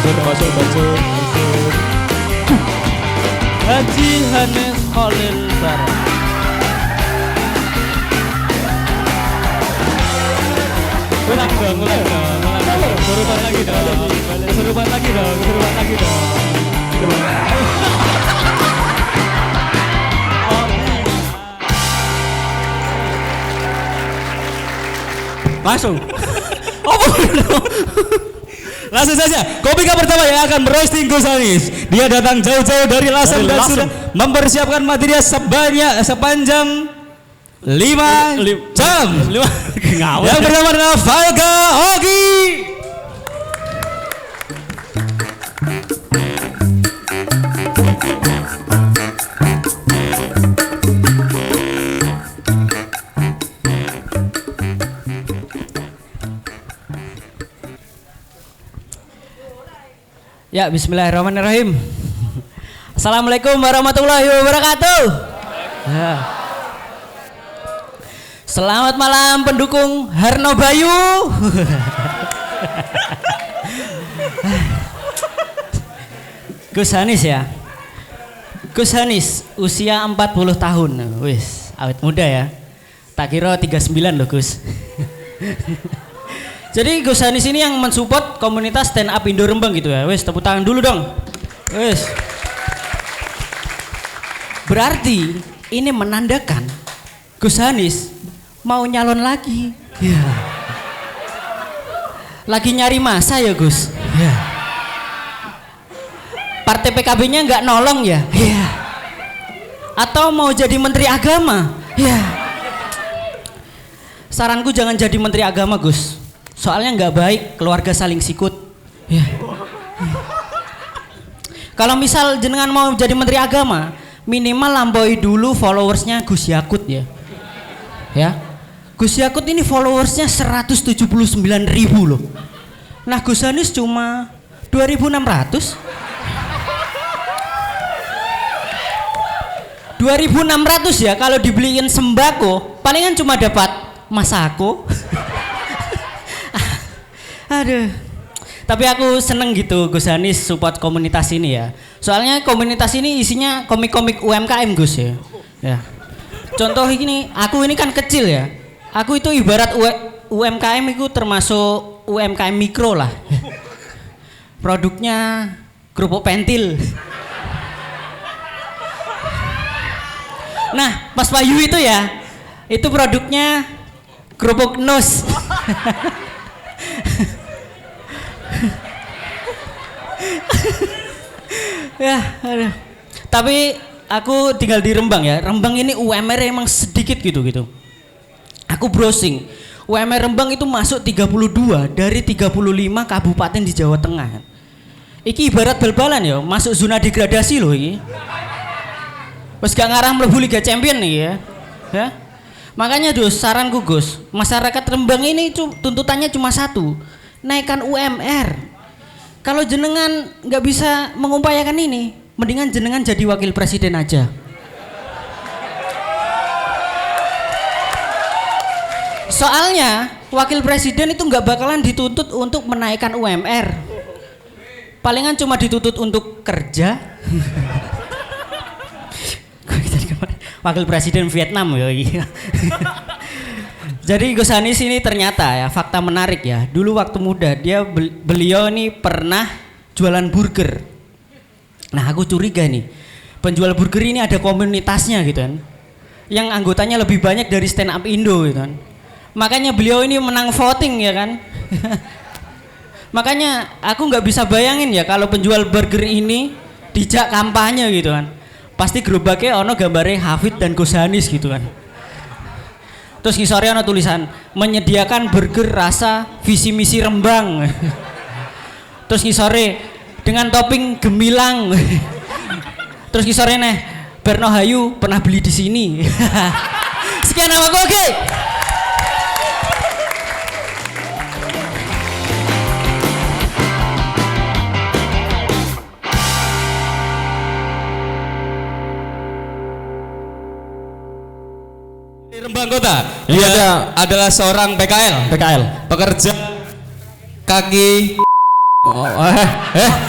Masuk. Haji Hanes Khalil Barang. Ulang dong. Kesurupan lagi dong. Langsung. Langsung saja, komika pertama yang akan roasting Gus Hanis. Dia datang jauh-jauh dari Lasem dan sudah mempersiapkan materi sepanjang 5 jam. Yang pertama adalah Valga Ogi. Ya, bismillahirrahmanirrahim. Assalamualaikum warahmatullahi wabarakatuh. Ya. Selamat malam pendukung Harno Bayu. Gus Hanis ya. Gus Hanis usia 40 tahun. Wis, awet muda ya. Tak kira 39 loh Gus. Jadi Gus Hanis ini yang mensupport komunitas stand up Indo Rembang gitu ya. Wes, tepuk tangan dulu dong. Wes. Berarti ini menandakan Gus Hanis mau nyalon lagi. Ya. Lagi nyari masa ya Gus. Ya. Partai PKB-nya nggak nolong ya. Ya. Atau mau jadi menteri agama. Ya. Saranku jangan jadi menteri agama Gus. Soalnya nggak baik keluarga saling sikut. Ya. Kalau misal jenengan mau jadi menteri agama, minimal lampaui dulu followersnya Gus Yakut ya. Ya. Gus Yakut ini followersnya 179.000 loh. Nah Gus Hanis cuma 2.600. 2.600 ya, kalau dibeliin sembako palingan cuma dapat masako. Aduh. Tapi aku seneng gitu Gus Hanis support komunitas ini ya. Soalnya komunitas ini isinya komik-komik UMKM Gus ya. Ya. Contoh ini, aku ini kan kecil ya. Aku itu ibarat UMKM itu termasuk UMKM mikro lah. Produknya kerupuk pentil. Nah, Mas Bayu itu ya, itu produknya kerupuk nus. Ya, aduh. Tapi aku tinggal di Rembang ya. Rembang ini UMR emang sedikit gitu. Aku browsing. UMR Rembang itu masuk 32 dari 35 kabupaten di Jawa Tengah. Iki ibarat bal-balan ya, masuk zona degradasi loh iki. Wes gak ngarah mlebu Liga Champion nih ya. Ya. Makanya Gus, saranku Gus, masyarakat Rembang ini tuntutannya cuma satu, naikkan UMR. Kalau jenengan nggak bisa mengupayakan ini, mendingan jenengan jadi wakil presiden aja. Soalnya wakil presiden itu nggak bakalan dituntut untuk menaikkan UMR. Palingan cuma dituntut untuk kerja. Wakil presiden Vietnam ya. Jadi Gus Hanis ini ternyata ya, fakta menarik ya. Dulu waktu muda beliau ini pernah jualan burger. Nah aku curiga nih, penjual burger ini ada komunitasnya gitu kan, yang anggotanya lebih banyak dari stand up Indo gitu kan. Makanya beliau ini menang voting ya kan. Makanya aku nggak bisa bayangin ya kalau penjual burger ini dijak kampanye gitu kan. Pasti gerobaknya ono gambarnya Hafid dan Gus Hanis gitu kan. Terus ngisore ono tulisan menyediakan burger rasa visi misi Rembang. Terus ngisore dengan topping gemilang. Terus ngisore neh Berno Hayu pernah beli di sini. Sekian nama gue, oke. Rembang Kota. Dia adalah seorang PKL, pekerja kaki Lotre. Ya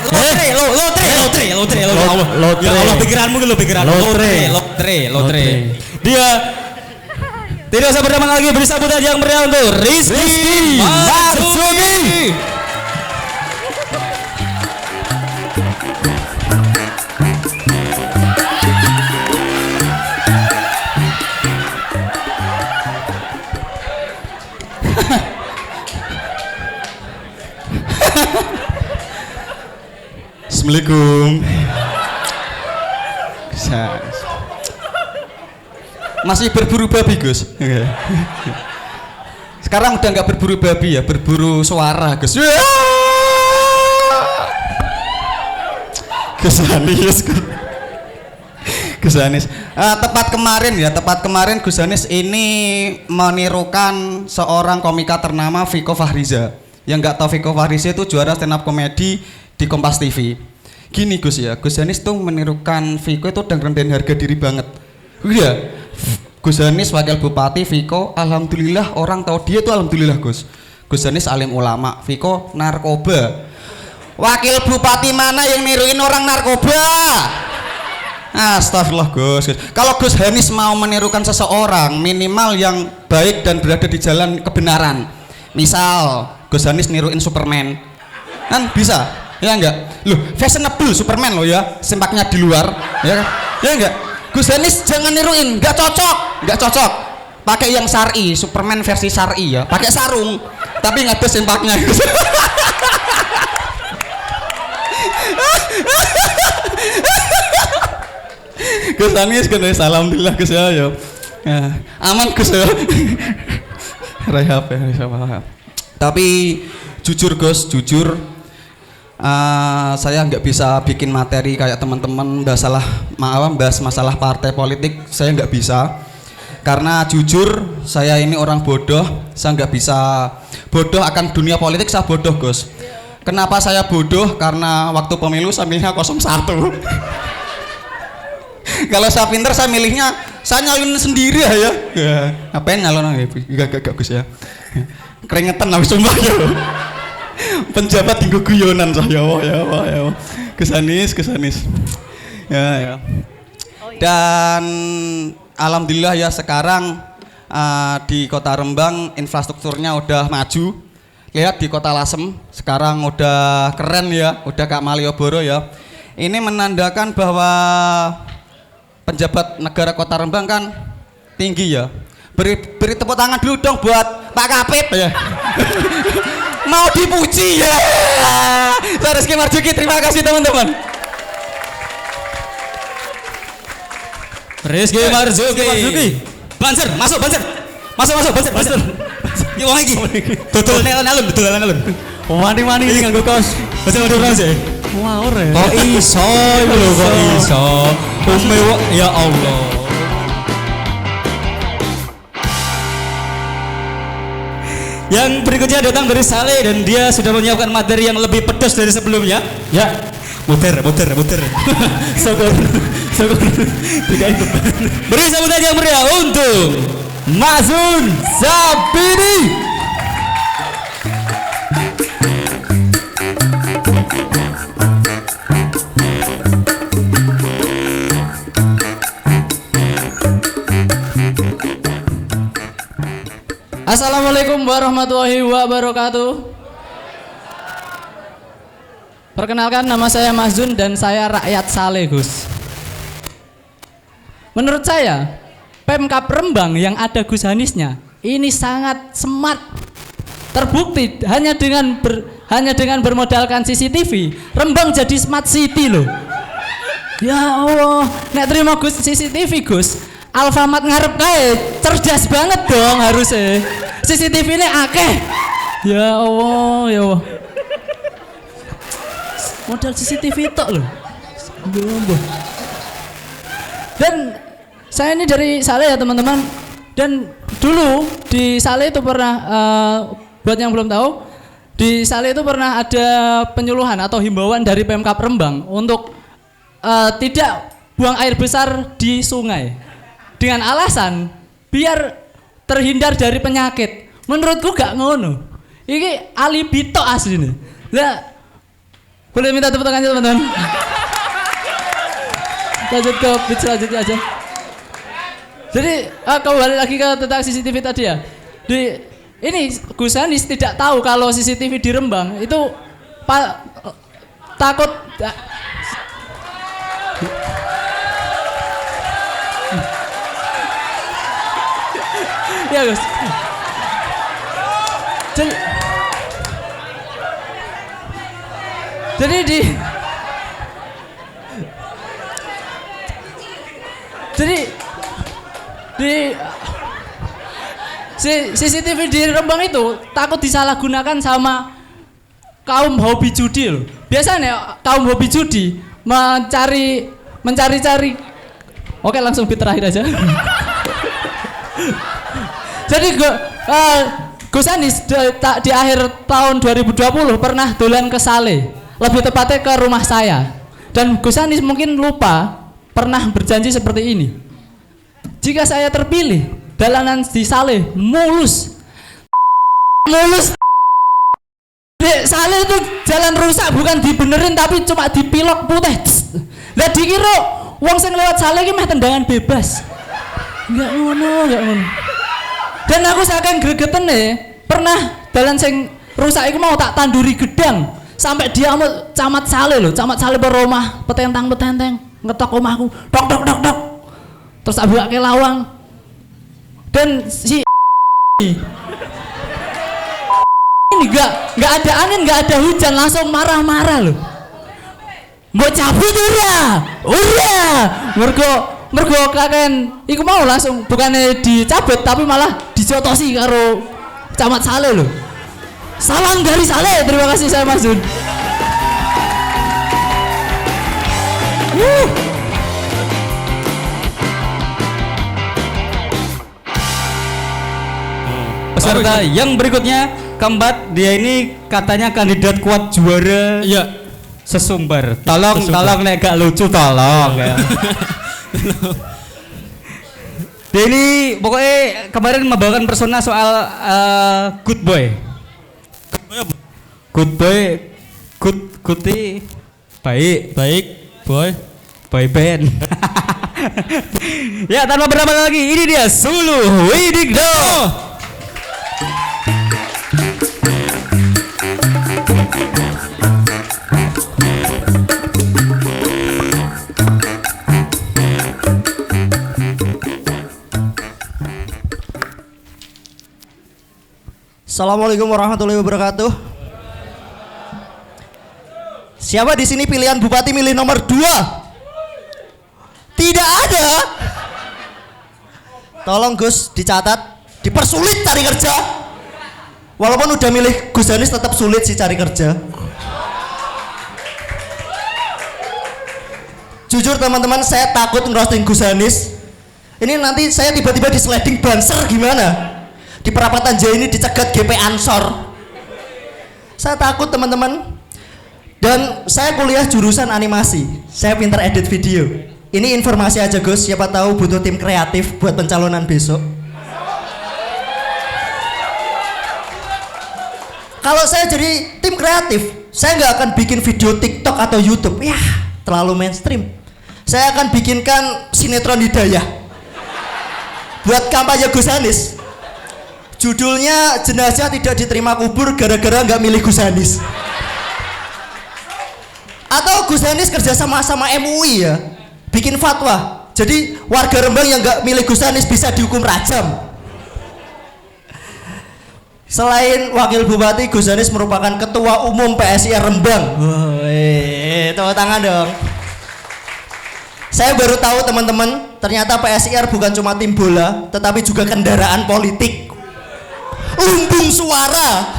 Allah, pikiranmu gitu, pikiran. Lotre. Dia tidak usah berdamai lagi, beri sambutan yang meriah untuk Rizky Marsudi. Assalamualaikum. Masih berburu babi, Gus. Sekarang udah nggak berburu babi ya, berburu suara, Gus. Gus Anies. Tepat kemarin Gus Anies ini menirukan seorang komika ternama Viko Fahriza. Yang nggak tahu Viko Fahriza itu juara stand up komedi di Kompas TV. Gini Gus ya, Gus Anies tuh menirukan Viko itu udah rendahin harga diri banget. Iya, Gus Anies wakil bupati, Viko alhamdulillah orang tahu dia tuh alhamdulillah Gus. Gus Anies alim ulama, Viko narkoba. Wakil bupati mana yang niruin orang narkoba? Astagfirullah Gus. Kalau Gus Anies mau menirukan seseorang minimal yang baik dan berada di jalan kebenaran. Misal Gus Anies niruin Superman, kan bisa? Ya enggak? Loh, fashionable Superman loh ya, sempaknya di luar, ya kan? Ya enggak? Gus Anies jangan niruin, enggak cocok. Pakai yang syar'i, Superman versi syar'i ya, pakai sarung, tapi nggak ada sempaknya. Gus Anies alhamdulillah Gus ya. Aman Gus ya. Rehab. Tapi jujur Gus, saya nggak bisa bikin materi kayak teman-teman bahas masalah partai politik, saya nggak bisa karena jujur saya ini orang bodoh, saya nggak bisa bodoh akan dunia politik, saya bodoh Gus. Kenapa saya bodoh? Karena waktu pemilu saya milihnya 01. Kalau saya pinter saya milihnya saya nyalon sendiri ya. Ngapain nyalon? Gak Gus ya. Keringetan habis sumpah ya. Penjabat tinggu guyonan saya ya. Gus Anies. Ya. Dan alhamdulillah ya sekarang di Kota Rembang infrastrukturnya udah maju. Lihat di Kota Lasem sekarang udah keren ya, udah kayak Malioboro ya. Ini menandakan bahwa penjabat negara Kota Rembang kan tinggi ya. Beri tepuk tangan dulu dong buat Pak Kapit ya. Mau dipuji ya. Saya Rizky Marzuki, terima kasih teman-teman. Rizky Marzuki. Banser, masuk Banser. Yuk wong iki. Dodol alun. Mani ini nganggo kaos. Banser sih. Wah, ora. Kok iso iku lho, kok iso. Ya Allah. Yang berikutnya datang dari Saleh dan dia sudah menyiapkan materi yang lebih pedas dari sebelumnya. Ya, muter. Syukur. Beri sambutan yang meriah untuk Mazun Sabini. Assalamualaikum warahmatullahi wabarakatuh. Perkenalkan, nama saya Mazun dan saya rakyat Saleh, Gus. Menurut saya, Pemkab Rembang yang ada Gus Aniesnya ini sangat smart. Terbukti hanya dengan bermodalkan CCTV, Rembang jadi smart city loh. Ya Allah, nek terima Gus CCTV Gus, Alfamart ngarep kae, cerdas banget dong harusnya. CCTV ini akeh. Ya Allah. Modal CCTV tok loh. Dan saya ini dari Saleh ya teman-teman. Dan dulu di Saleh itu pernah buat yang belum tahu, di Saleh itu pernah ada penyuluhan atau himbauan dari Pemkab Rembang untuk tidak buang air besar di sungai dengan alasan biar terhindar dari penyakit. Menurutku gak ngono. Ini alibi tok asline. Lah Boleh minta tepuk tangannya teman-teman. Lanjut ke beat selanjutnya aja. Jadi kembali lagi ke tentang CCTV tadi ya. Ini Gus Hanis tidak tahu kalau CCTV di Rembang itu takut. Ya Gus. Jadi CCTV di Rembang itu takut disalahgunakan sama kaum hobi judi loh. Biasanya kaum hobi judi mencari-cari. Oke, langsung beat terakhir aja. Jadi Gus Hanis di akhir tahun 2020 pernah dolan ke Saleh, lebih tepatnya ke rumah saya. Dan Gus Hanis mungkin lupa pernah berjanji seperti ini. Jika saya terpilih, dalanan di Saleh mulus. Saleh itu jalan rusak bukan dibenerin tapi cuma dipilok putih. Lah dikira wong sing lewat Saleh iki meh tendangan bebas. Enggak ngono. Dan aku saking gregetene pernah dalan sing rusak iku mau tak tanduri gedang sampai dia mau camat Saleh loh, camat Saleh beromah petentang ngetok omahku dok. Terus tak buka ke lawang dan si ini nggak ada angin, nggak ada hujan, langsung marah-marah loh. Mau cabut mergo kakek iku mau langsung bukannya dicabut tapi malah dijotosi karo camat Saleh loh. Salam dari Saleh, terima kasih saya Mas Jun. Peserta yang berikutnya keempat, dia ini katanya kandidat kuat juara sesumbar. Tolong nek gak lucu tolong ya. Dia ini pokoknya kemarin membawakan persona soal good boy, baik boy band. Ya tanpa berlama lagi, ini dia Sulu Widigdo. Assalamualaikum warahmatullahi wabarakatuh. Siapa di sini pilihan bupati milih nomor 2? Tidak ada. Tolong Gus dicatat, dipersulit cari kerja. Walaupun udah milih Gus Hanis tetap sulit sih cari kerja. Jujur teman-teman, saya takut ngerosting Gus Hanis. Ini nanti saya tiba-tiba di sliding banser gimana? Di perapatan Jaya ini dicegat GP Ansor. Saya takut teman-teman. Dan saya kuliah jurusan animasi. Saya pintar edit video. Ini informasi aja Gus, siapa tahu butuh tim kreatif buat pencalonan besok. Kalau saya jadi tim kreatif, saya nggak akan bikin video TikTok atau YouTube. Ya, terlalu mainstream. Saya akan bikinkan sinetron Hidayah buat kampanye Gus Hanis. Judulnya jenazah tidak diterima kubur gara-gara nggak milih Gus Hanis. Atau Gus Hanis kerja sama MUI ya, bikin fatwa. Jadi warga Rembang yang nggak milih Gus Hanis bisa dihukum rajam. Selain wakil bupati, Gus Hanis merupakan ketua umum PSIR Rembang. Tepuk tangan dong. Saya baru tahu teman-teman, ternyata PSIR bukan cuma tim bola, tetapi juga kendaraan politik. Lumbung suara.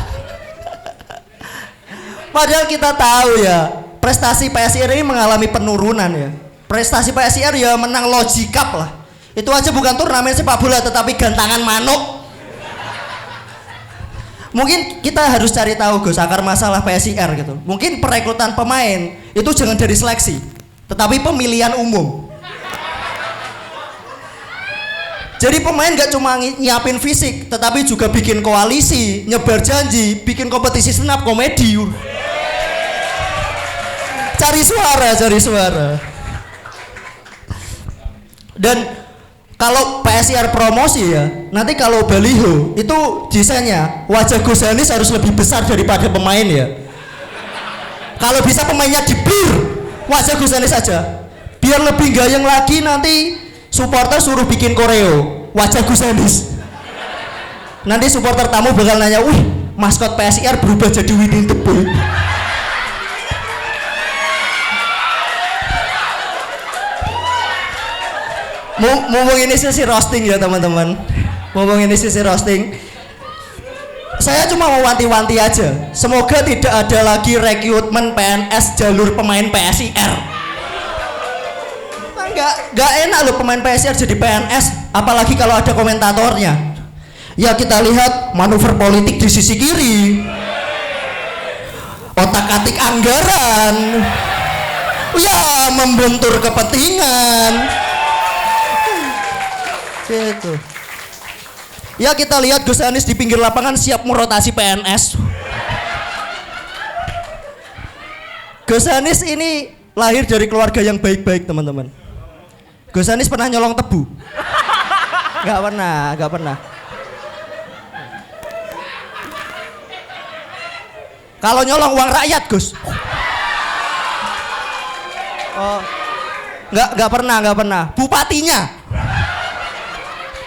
Padahal kita tahu ya, prestasi PSIR ini mengalami penurunan ya. Prestasi PSIR ya menang Logicap lah. Itu aja bukan turnamen sepak bola tetapi gantangan manuk. Mungkin kita harus cari tahu Gus akar masalah PSIR gitu. Mungkin perekrutan pemain itu jangan dari seleksi, tetapi pemilihan umum. Jadi pemain gak cuma nyiapin fisik, tetapi juga bikin koalisi, nyebar janji, bikin kompetisi stand up komedi. cari suara. Dan kalau PSIR promosi ya, nanti kalau baliho itu desainnya wajah Gus Hanis harus lebih besar daripada pemain ya. Kalau bisa pemainnya di-blur wajah Gus Hanis saja. Biar lebih gayeng lagi nanti supporter suruh bikin koreo wajah Gus Hanis. Nanti supporter tamu bakal nanya, "Wih, maskot PSIR berubah jadi Winnie the Pooh." Mumpung ini sesi roasting ya teman-teman. Saya cuma mau wanti-wanti aja. Semoga tidak ada lagi rekrutmen PNS jalur pemain PSIR. Nggak enak loh pemain PSIR jadi PNS, apalagi kalau ada komentatornya. Ya kita lihat manuver politik di sisi kiri, otak-atik anggaran, ya membentur kepentingan. Gitu. Ya kita lihat Gus Hanis di pinggir lapangan siap merotasi PNS. Gus Hanis ini lahir dari keluarga yang baik-baik teman-teman. Gus Hanis pernah nyolong tebu? Gak pernah. Kalau nyolong uang rakyat Gus? Oh, nggak pernah.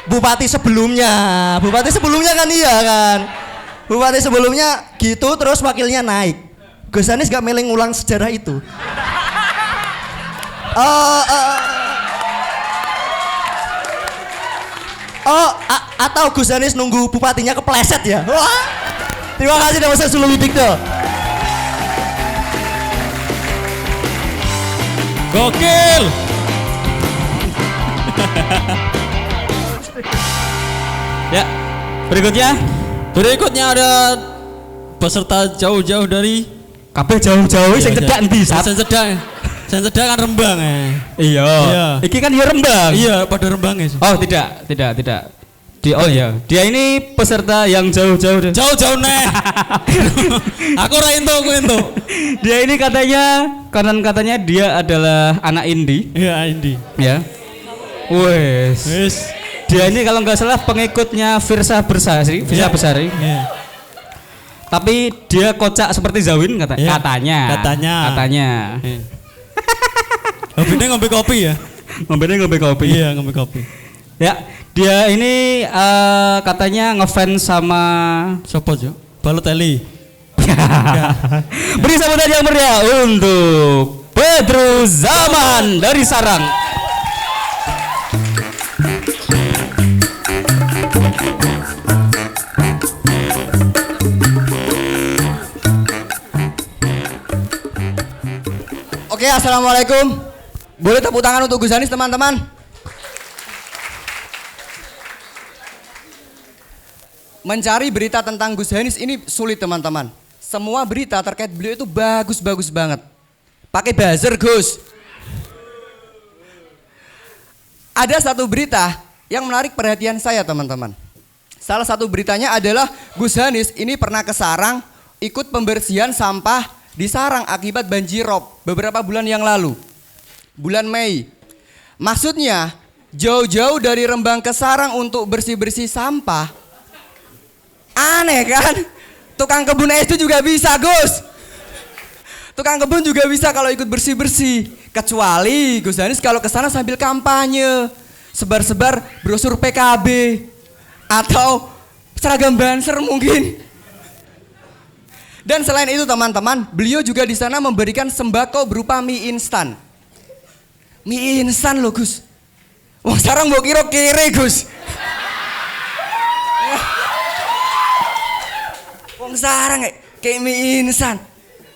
Bupati sebelumnya kan iya kan. Bupati sebelumnya gitu terus wakilnya naik. Gus Hanis gak meleng ulang sejarah itu. Atau Gus Hanis nunggu bupatinya kepleset ya. Wah. Terima kasih Mas Suluwidikdo. Gokil. Ya, berikutnya ada peserta jauh-jauh dari Kabeh jauh-jauh sing cedak endi? Sen cedak kan Rembang ya. Iya. Iki kan ya Rembang. Iya, pada Rembang ya. Oh, tidak. Dia ini peserta yang jauh-jauh. Jauh-jauh nih. Aku ento. Dia ini katanya dia adalah anak indie. Iya, indie. Ya. Wes. Dia ini kalau nggak salah pengikutnya Firsa Besari. Iya. Tapi dia kocak seperti Zawin katanya. Iya. Hobinya ngombe kopi ya. Iya, ngombe kopi. Ya, dia ini katanya ngefans sama Sopo Jo? Balotelli. Beri sambutan yang meriah untuk Pedro Zaman dari Sarang. Oke, assalamualaikum. Boleh tepuk tangan untuk Gus Hanis teman-teman. Mencari berita tentang Gus Hanis ini sulit teman-teman. Semua berita terkait beliau itu bagus-bagus banget. Pakai buzzer Gus. Ada satu berita yang menarik perhatian saya teman-teman. Salah satu beritanya adalah Gus Hanis ini pernah ke Sarang ikut pembersihan sampah di Sarang akibat banjirop beberapa bulan yang lalu. Bulan Mei. Maksudnya jauh-jauh dari Rembang ke Sarang untuk bersih-bersih sampah. Aneh kan? Tukang kebun es itu juga bisa Gus. Tukang kebun juga bisa kalau ikut bersih-bersih. Kecuali Gus Hanis kalau ke sana sambil kampanye. Sebar-sebar brosur PKB. Atau seragam Banser mungkin. Dan selain itu teman-teman, beliau juga di sana memberikan sembako berupa mie instan. Mie instan loh Gus. Wah sekarang mau kira Gus. Wong sarang kayak mie instan.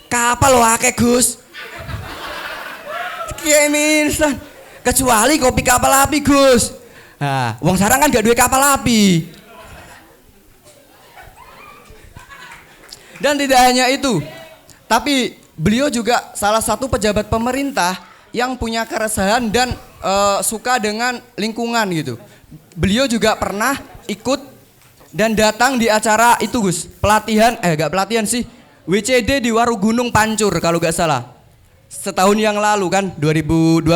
Kapal lo akeh Gus. Kayak mie instan. Kecuali kopi kapal api Gus. Nah, wong sarang kan gak duwe kapal api. Dan tidak hanya itu, tapi beliau juga salah satu pejabat pemerintah yang punya keresahan dan suka dengan lingkungan gitu. Beliau juga pernah ikut dan datang di acara itu Gus, pelatihan, gak pelatihan sih, WCD di Warugunung Pancur kalau gak salah. setahun yang lalu kan 2021.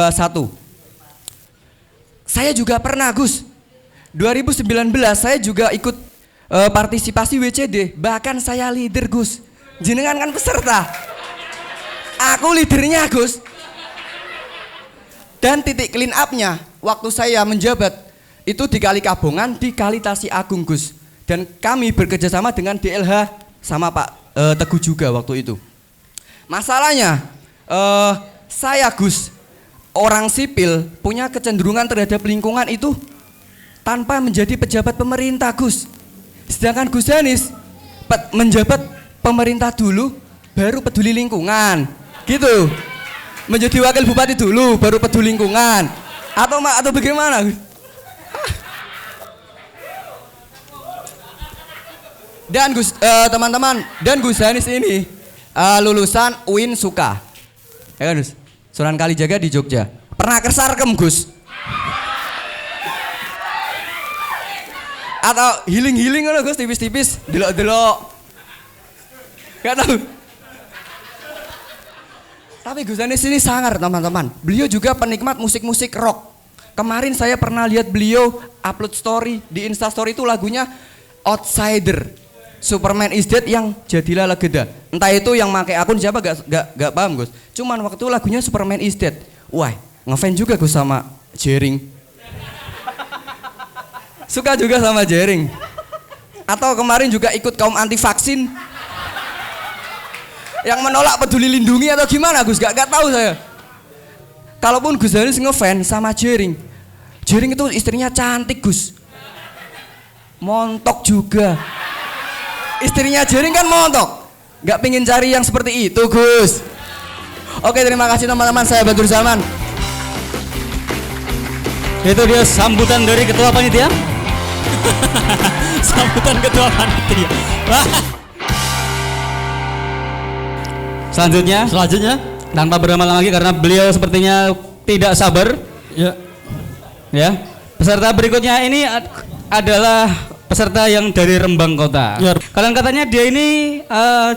Saya juga pernah Gus. 2019 saya juga ikut partisipasi WCD, bahkan saya leader Gus. Jenengan kan peserta. Aku leadernya Gus. Dan titik clean up-nya waktu saya menjabat itu di Kali Kabongan, di Kali Tasi Agung Gus. Dan kami bekerja sama dengan DLH sama Pak Teguh juga waktu itu. Masalahnya saya Gus, orang sipil punya kecenderungan terhadap lingkungan itu tanpa menjadi pejabat pemerintah Gus. Sedangkan Gus Danis menjabat pemerintah dulu baru peduli lingkungan gitu. Menjadi wakil bupati dulu baru peduli lingkungan atau bagaimana? Dan Gus teman-teman, dan Gus Danis ini lulusan UIN Suka. Ya kan Gus? Sunan Kalijaga di Jogja. Pernah kesarkem Gus? Atau healing kan Gus, tipis-tipis, delok-delok. Gak tahu. Tapi Gus Danis ini sangar teman-teman. Beliau juga penikmat musik-musik rock. Kemarin saya pernah lihat beliau upload story di Instastory itu lagunya Outsider, Superman is Dead yang jadilah legenda. Entah itu yang pakai akun siapa gak paham Gus. Cuman waktu lagunya Superman is Dead, wah ngefans juga Gus sama Jering. Suka juga sama Jering. Atau kemarin juga ikut kaum anti vaksin yang menolak peduli lindungi atau gimana Gus, gak tahu saya. Kalaupun Gus Danis ngefans sama Jering, Jering itu istrinya cantik Gus, montok juga. Istrinya Jering kan montok, gak pengen cari yang seperti itu Gus. Oke, terima kasih teman-teman, saya Badur Zaman. Itu dia sambutan dari ketua panitia. Sambutan ketua panitia. Selanjutnya tanpa berlama-lama lagi karena beliau sepertinya tidak sabar. Ya. Peserta berikutnya ini adalah peserta yang dari Rembang Kota. Ya. Kalian katanya dia ini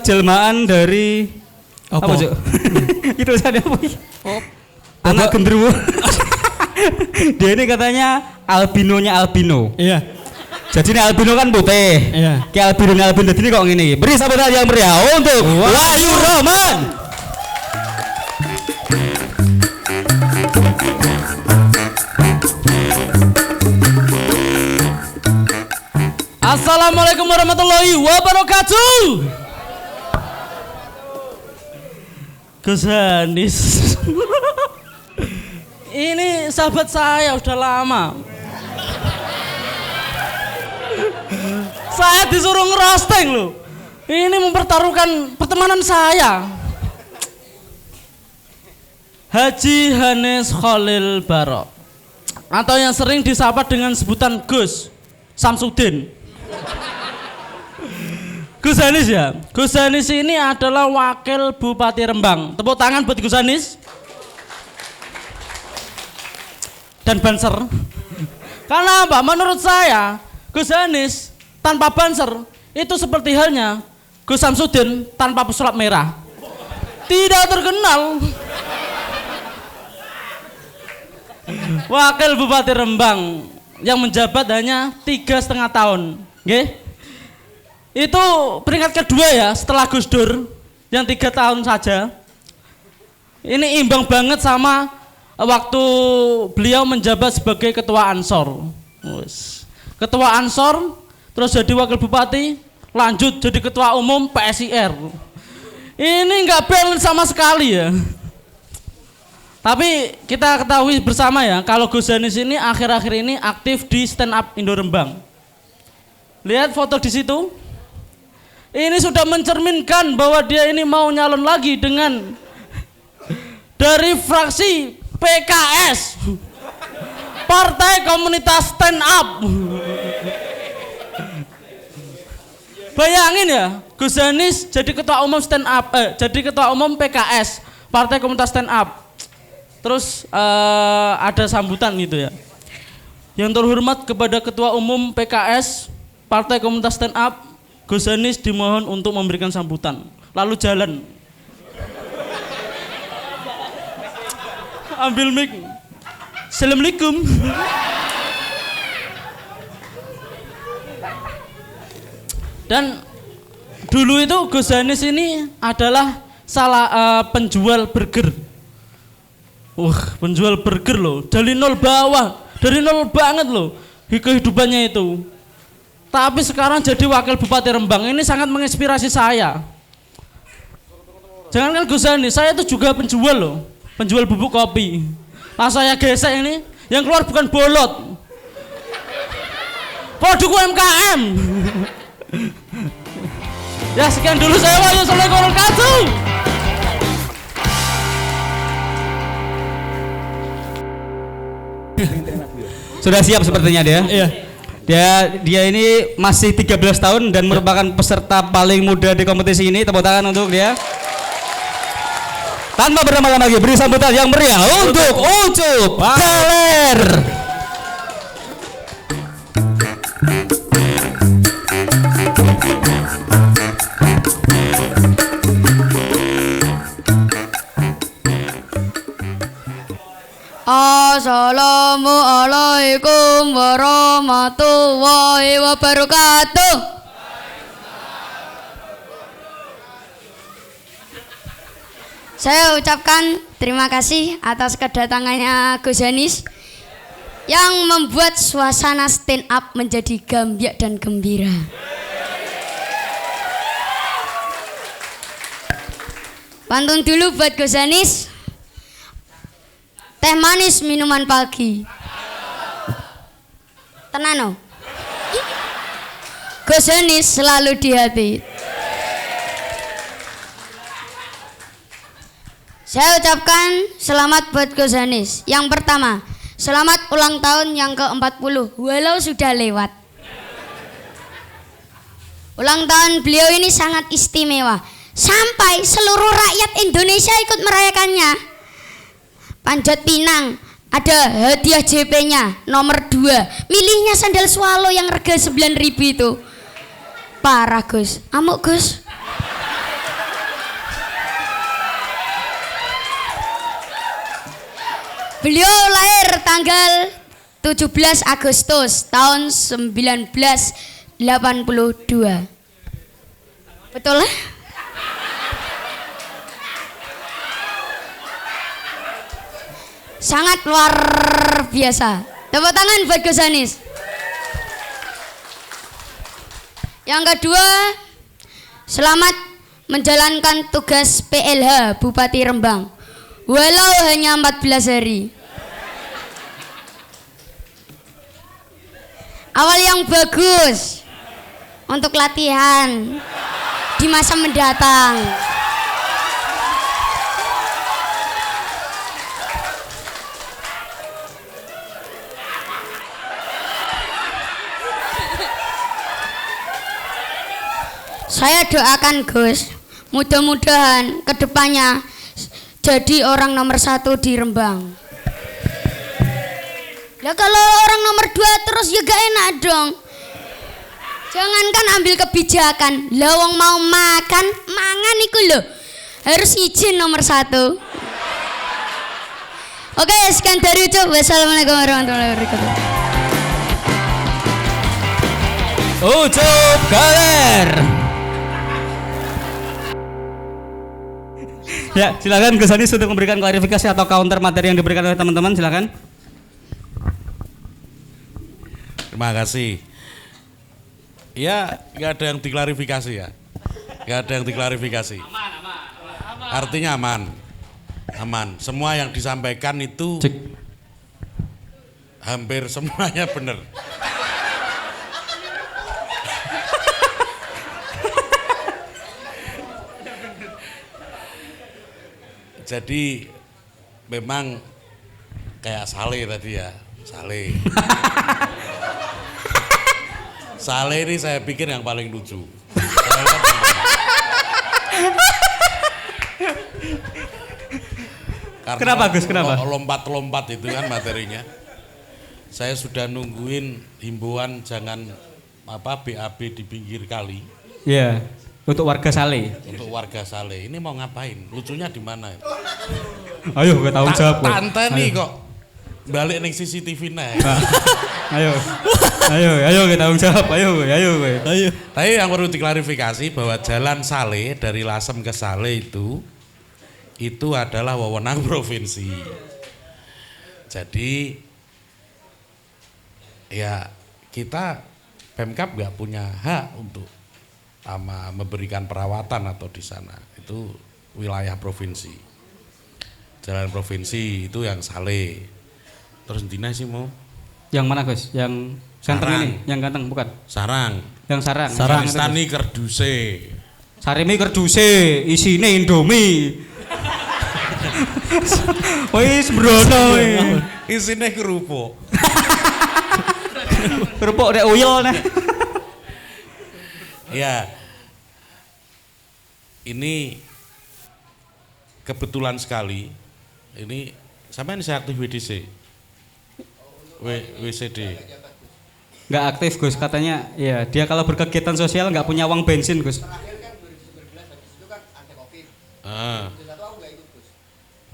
jelmaan dari apa Cuk? Itu saya apa? Anak genderuwo. Dia ini katanya albinonya albino. Iya. Jadi ini albino kan putih. Iya. Kayak albino jadi ini kok ngene iki. Beri sambutan yang meriah untuk Wahyu Rohman. Assalamualaikum warahmatullahi wabarakatuh. Gus Danis. Ini sahabat saya udah lama. Saya disuruh ngerosting loh. Ini mempertaruhkan pertemanan saya. Haji Hanes Khalil Barok, atau yang sering disapa dengan sebutan Gus Samsudin. Gus Danis ya. Gus Danis ini adalah wakil Bupati Rembang. Tepuk tangan buat Gus Danis. Dan Banser. Karena apa? Menurut saya Gus Danis tanpa Banser itu seperti halnya Gus Samsudin tanpa pesulap merah. Tidak terkenal. Wakil Bupati Rembang yang menjabat hanya 3,5 tahun. Nggih. Itu peringkat kedua ya setelah Gus Dur yang 3 tahun saja. Ini imbang banget sama waktu beliau menjabat sebagai ketua Ansor. Ketua Ansor, terus jadi wakil bupati, lanjut jadi ketua umum PSIR. Ini nggak balance sama sekali ya. Tapi kita ketahui bersama ya, kalau Gus Danis ini akhir-akhir ini aktif di Stand Up Indo Rembang. Lihat foto di situ. Ini sudah mencerminkan bahwa dia ini mau nyalon lagi dengan dari fraksi PKS, Partai Komunitas Stand Up. Bayangin ya, Gus Danis jadi ketua umum Stand Up, jadi ketua umum PKS, Partai Komunitas Stand Up. Terus ada sambutan gitu ya. Yang terhormat kepada Ketua Umum PKS Partai Komunitas Stand Up, Gus Danis dimohon untuk memberikan sambutan. Lalu jalan. ambil mic. Assalamualaikum. Dan dulu itu Gus Hanis ini adalah penjual burger. Wah, penjual burger loh, dari nol banget loh kehidupannya itu. Tapi sekarang jadi wakil Bupati Rembang, ini sangat menginspirasi saya. Jangankan Gus Hanis, saya itu juga penjual loh, penjual bubuk kopi. Nah saya gesek ini, yang keluar bukan bolot, produk UMKM. Ya sekian dulu saya. Wassalamualaikum warahmatullahi wabarakatuh. Sudah siap sepertinya dia. Iya. Dia ini masih 13 tahun dan merupakan peserta paling muda di kompetisi ini. Tepuk tangan untuk dia. Tanpa berlama-lama lagi, beri sambutan yang meriah untuk Ucup Galer. Assalamualaikum warahmatullahi wabarakatuh. Saya ucapkan terima kasih atas kedatangannya Gus Hanis yang membuat suasana stand up menjadi gambyak dan gembira. Pantun dulu buat Gus Hanis. Teh manis minuman pagi. Tenano. Gus Hanis selalu di hati. Saya ucapkan selamat buat Gus Hanis. Yang pertama, selamat ulang tahun yang ke-40 walau sudah lewat. Ulang tahun beliau ini sangat istimewa. Sampai seluruh rakyat Indonesia ikut merayakannya. Panjat Pinang ada hadiah JP-nya nomor 2. Milihnya sandal swallow yang harga 9.000 itu. Parah Gus, amuk Gus. Beliau lahir tanggal 17 Agustus tahun 1982. Betul lah? Sangat luar biasa. Tepuk tangan buat Gus Hanis. Yang kedua, selamat menjalankan tugas PLH Bupati Rembang walau hanya 14 hari. Awal yang bagus untuk latihan di masa mendatang. Saya doakan Gus, mudah-mudahan kedepannya jadi orang nomor 1 di Rembang. Lah kalau orang nomor 2 terus ya gak enak dong. Jangankan ambil kebijakan, lawang mau makan, mangan iku lho. Harus izin nomor 1. Oke, sekian dari Ucup. Wassalamualaikum warahmatullahi wabarakatuh. Ucup Galer. Ya, silakan Gus Hanis untuk memberikan klarifikasi atau counter materi yang diberikan oleh teman-teman, silakan. Terima kasih. Ya, nggak ada yang diklarifikasi ya. Nggak ada yang diklarifikasi. Artinya aman. Aman. Semua yang disampaikan itu hampir semuanya benar. Jadi memang kayak Saleh tadi ya, Saleh. Saleh ini saya pikir yang paling lucu. Karena Kenapa Gus? Kenapa? Lompat-lompat itu kan materinya. Saya sudah nungguin himbauan jangan BAB di pinggir kali. Iya, untuk warga Saleh. Untuk warga Saleh ini mau ngapain? Lucunya di mana? Ayo gue tanggung jawab. Kowe. Tante nih kok balik ning CCTV nih. Ayo kita tanggung jawab. Ayo. Tapi yang perlu diklarifikasi bahwa jalan Saleh dari Lasem ke Saleh itu adalah wewenang provinsi. Jadi ya kita Pemkab nggak punya hak untuk memberikan perawatan atau di sana. Itu wilayah provinsi. Jalan provinsi itu yang Saleh. Terus dina sih mau? Yang mana Gus? Yang ganteng ini? Yang ganteng bukan? Sarang. Yang sarang. Istani kerduse. Sarimi kerduse, isine Indomie. Wis brono. Isine kerupuk. Kerupuk rek uyel nah. Ya. Ini kebetulan sekali. Ini sampean saya aktif WDC. WCD. Nggak aktif Gus katanya. Ya dia kalau berkegiatan sosial nggak punya uang bensin Gus.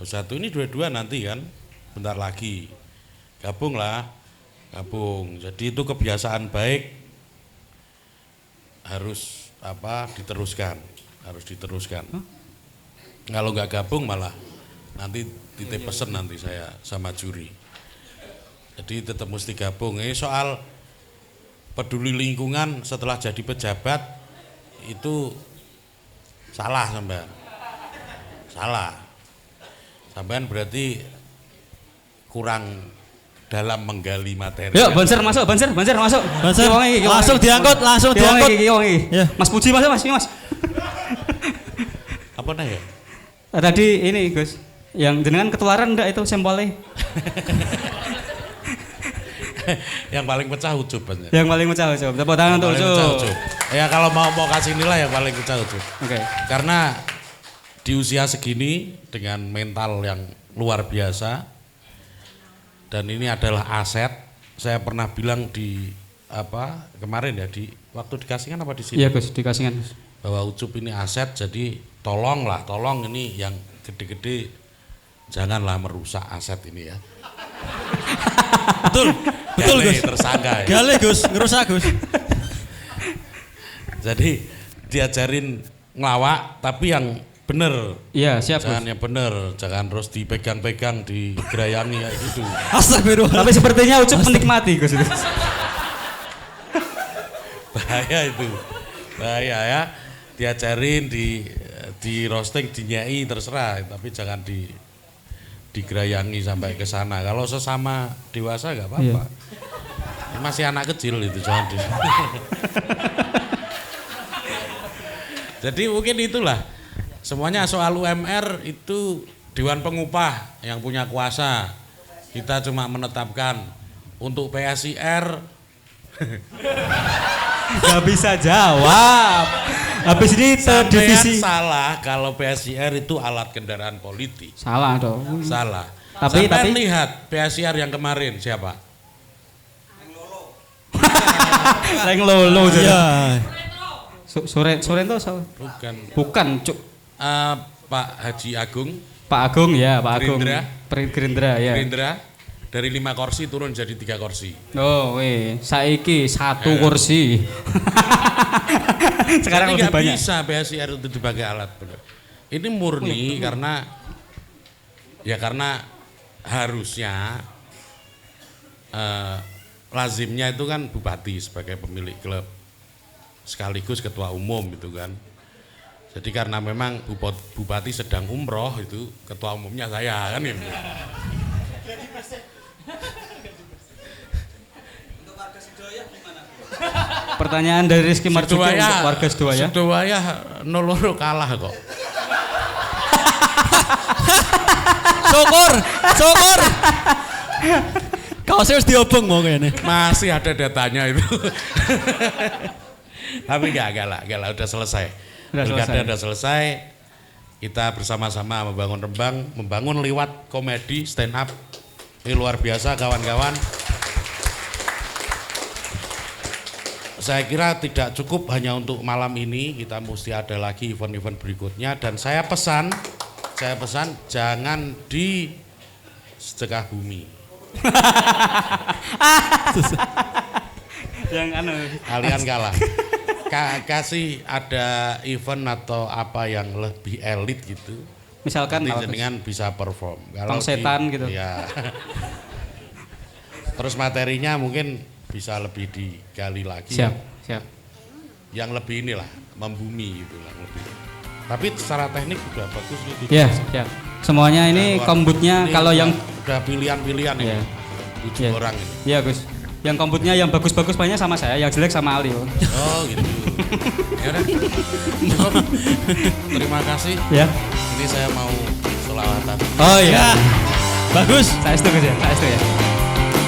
Satu ini dua-dua nanti kan, bentar lagi gabung. Jadi itu kebiasaan baik harus diteruskan. Kalau nggak gabung malah nanti titip pesen nanti saya sama juri. Jadi tetap mesti gabung. Ini soal peduli lingkungan setelah jadi pejabat itu salah sampean. Sampean berarti kurang dalam menggali materi. Yuk, Banser masuk. Langsung diangkut. Ya. Mas Puji masuk Mas. Apa nih ya? Tadi ini Gus, yang jenengan ketularan enggak itu sampelnya? Yang paling pecah Ucup. Yang paling pecah Ucup. Tepuk tangan untuk Ucup. Ya kalau mau kasih nilai yang paling pecah Ucup. Oke. Karena di usia segini dengan mental yang luar biasa dan ini adalah aset. Saya pernah bilang di kemarin ya di waktu di Kasingan apa di sini? Iya Gus, di Kasingan. Bahwa Ucup ini aset, jadi tolong ini yang gede-gede janganlah merusak aset ini ya. Betul Gus. Tersangka. Ya. Gale Gus, ngerusak Gus. Jadi diajarin ngelawak tapi yang bener. Iya, siap Jangan Gus. yang bener, jangan terus dipegang-pegang, digerayangi kayak gitu. Astagfirullah. Tapi sepertinya Ucup menikmati Gus itu. Bahaya itu. Bahaya ya. Diajarin di roasting, dinyai terserah, tapi jangan digerayangi sampai ke sana. Kalau sesama dewasa enggak apa-apa. Iya. Masih anak kecil itu jangan di. Jadi mungkin itulah. Semuanya soal UMR itu Dewan Pengupah yang punya kuasa. Kita cuma menetapkan untuk PSIR. Gak bisa jawab. Habis ini divisi salah kalau PSIR itu alat kendaraan politik. Salah dong. Salah. Tapi lihat PSIR yang kemarin siapa? Leng Lolo Iya. Sorento salah. Bukan Cuk. Pak Haji Agung. Pak Agung ya, Pak Agung. Gerindra ya. Gerindra dari 5 kursi turun jadi 3 kursi. Oh, saiki 1 kursi. Sekarang jadi lebih banyak. Bisa PSIR itu dipakai alat benar. Ini murni karena harusnya lazimnya itu kan bupati sebagai pemilik klub sekaligus ketua umum gitu kan. Jadi karena memang bupati sedang umroh itu ketua umumnya saya kan gitu. Pertanyaan dari Rizky Marzuki untuk warga Sidoarjo. Sidoarjo 0-2 kalah kok. Syukur. Kaosnya harus diobong mau kayaknya. Masih ada datanya itu. Tapi enggak lah, udah selesai. Pilkada udah selesai. Kita bersama-sama membangun Rembang, membangun lewat komedi stand up. Ini luar biasa kawan-kawan. Saya kira tidak cukup hanya untuk malam ini, kita mesti ada lagi event-event berikutnya dan saya pesan Saya pesan jangan di sedekah bumi. Yang anu. Kalian kalah. Kasih ada event atau apa yang lebih elit gitu. Misalkan Nanti apa, Gus? jenengan bisa perform. Tong setan gitu. Ya. Terus materinya mungkin bisa lebih digali lagi. Siap, siap. Yang lebih inilah membumi gitu lah lebih. Tapi secara teknik udah bagus gitu. Ya, siap. Semuanya ini Nah, kombutnya ini kalau yang udah pilihan-pilihan Iya. ini. 7 Iya. orang ini. Iya, Gus. Yang kombutnya yang bagus-bagus banyak sama saya, yang jelek sama Ali. Oh gitu. Ya udah. Cukup. Terima kasih. Ya. Ini saya mau selawatan. Oh iya. Bagus. Saya setuju ya. Saya setuju ya.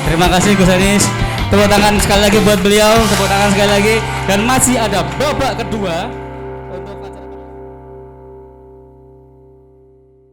Terima kasih Gus Anis. Tepuk tangan sekali lagi buat beliau. Tepuk tangan sekali lagi. Dan masih ada babak kedua.